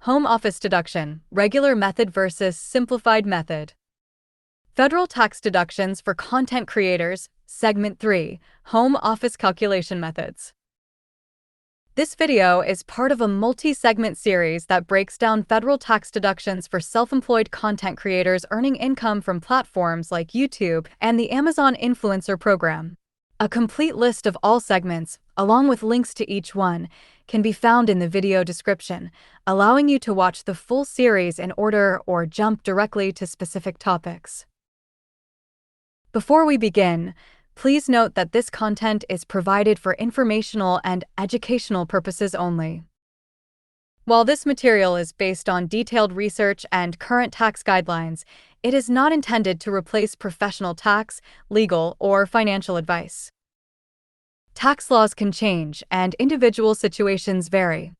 Home office deduction, regular method versus simplified method. Federal tax deductions for content creators, Segment 3, Home office calculation methods. This video is part of a multi-segment series that breaks down federal tax deductions for self-employed content creators earning income from platforms like YouTube and the Amazon Influencer Program. A complete list of all segments, along with links to each one, can be found in the video description, allowing you to watch the full series in order or jump directly to specific topics. Before we begin, please note that this content is provided for informational and educational purposes only. While this material is based on detailed research and current tax guidelines, it is not intended to replace professional tax, legal, or financial advice. Tax laws can change, and individual situations vary.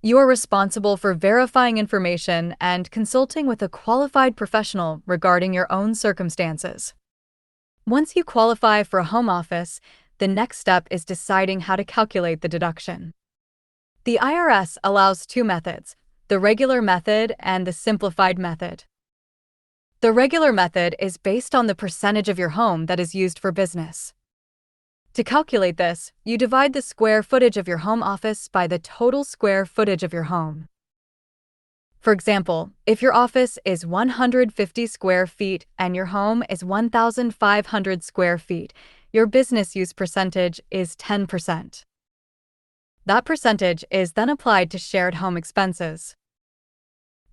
You are responsible for verifying information and consulting with a qualified professional regarding your own circumstances. Once you qualify for a home office, the next step is deciding how to calculate the deduction. The IRS allows two methods, the regular method and the simplified method. The regular method is based on the percentage of your home that is used for business. To calculate this, you divide the square footage of your home office by the total square footage of your home. For example, if your office is 150 square feet and your home is 1,500 square feet, your business use percentage is 10%. That percentage is then applied to shared home expenses.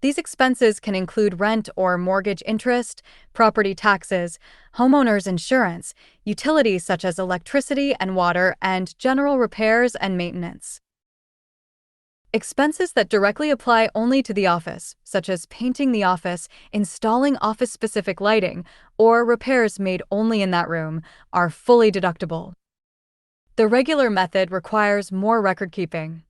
These expenses can include rent or mortgage interest, property taxes, homeowners insurance, utilities such as electricity and water, and general repairs and maintenance. Expenses that directly apply only to the office, such as painting the office, installing office-specific lighting, or repairs made only in that room, are fully deductible. The regular method requires more record keeping.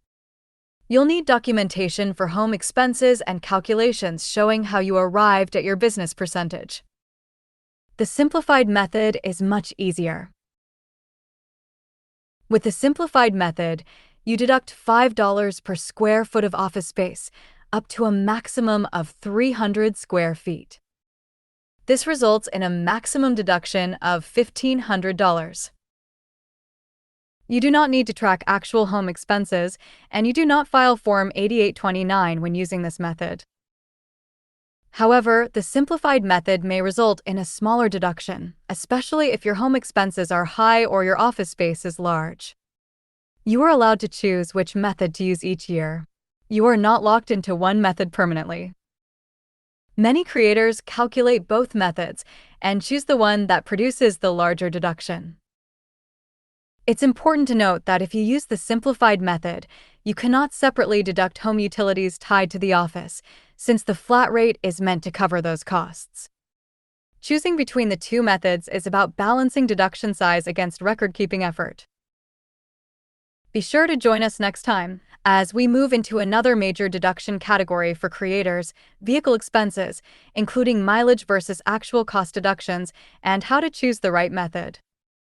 You'll need documentation for home expenses and calculations showing how you arrived at your business percentage. The simplified method is much easier. With the simplified method, you deduct $5 per square foot of office space, up to a maximum of 300 square feet. This results in a maximum deduction of $1,500. You do not need to track actual home expenses, and you do not file Form 8829 when using this method. However, the simplified method may result in a smaller deduction, especially if your home expenses are high or your office space is large. You are allowed to choose which method to use each year. You are not locked into one method permanently. Many creators calculate both methods and choose the one that produces the larger deduction. It's important to note that if you use the simplified method, you cannot separately deduct home utilities tied to the office, since the flat rate is meant to cover those costs. Choosing between the two methods is about balancing deduction size against record-keeping effort. Be sure to join us next time as we move into another major deduction category for creators, vehicle expenses, including mileage versus actual cost deductions, and how to choose the right method.